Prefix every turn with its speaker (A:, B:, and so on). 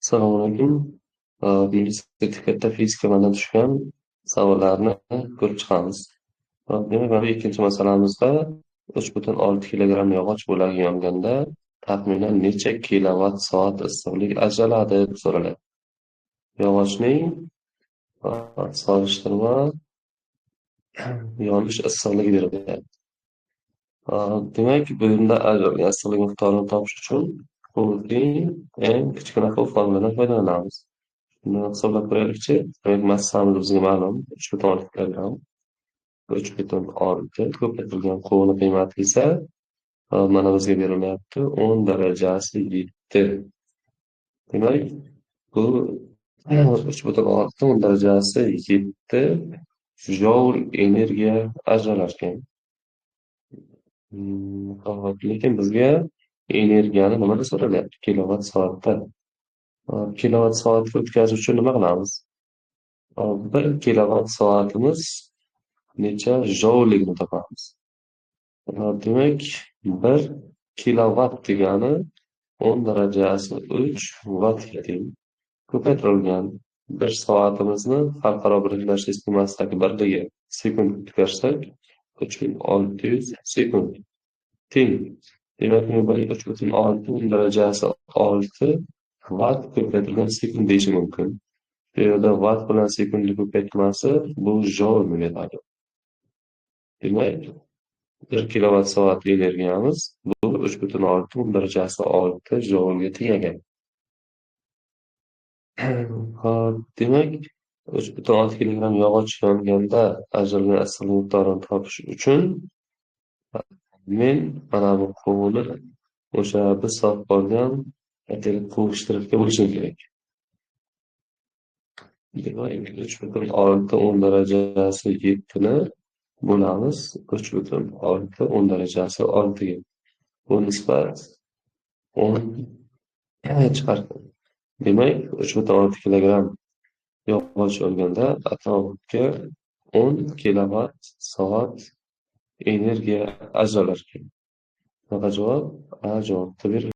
A: Assalomu alaykum. Birinchi sertifikatda fizika fandan tushgan savollarni ko'rib chiqamiz. Demak, mana bu ikkinchi masalamizda 3,6 kilogramm yog'och bo'lagi yonganda taxminan necha kilovat soat issiqlik ajraladi deb so'raladi. Yog'ochning solishtirma yonish issiqligi berilgan. Demak, bunda ajralgan issiqlik miqdorini topish uchun quvurning eng kichkina xil formuladan foydalanamiz. Buni hisoblab ko'raylikchi. Demak, massamiz bizga ma'lum 3,6 kilogramm. 3,6 ko'paytirilgan quvurni qiymati esa mana bizga berilyapti 10 darajasi 7. Demak, bu 3,6 10 darajasi 7 joul energiya ajralar ekan. Lekin bizga energiyani nimada so'ralyapti? Kilovat soatda. Kilovat soatga o'tkazish uchun nima qilamiz? 1 kilovat soatimiz necha joulligini topamiz. Demak, 1 kilovat degani 10 darajasi 3 vattga teng. Ko'paytirilgan 1 soatimizni xalqaro birlash sistemasidagi birligi sekund o'tkazsak 3600 sekund teng. Demak, bu 3,6 10 darajasi 6 vatt ko'paytirilgan sekund deyish mumkin. Bu yerda vatt bilan sekundni ko'paytmasi bu joulni beradi. Demak, 1 kilovat soat energiyamiz bu 3,6 10 darajasi 6 joulga teng ekan. Demak, 3,6 kilogramm yog'och yonganda ajralgan issiqlik miqdorini topish uchun men mana bu quvurni o'sha biz solib qolgan quvurishtiribga bo'lishim kerak. Demak, 3,6 10 darajasi 7 ni bo'lamiz 3,6 10 darajasi 6 ga. Bu nisbat 10 chiqardim. Demak, 3,6 kilogramm yog'och yonganda atrofga 10 kilovat soat energiya ajralar ekan. Bunaqa javob A javobda berilgan.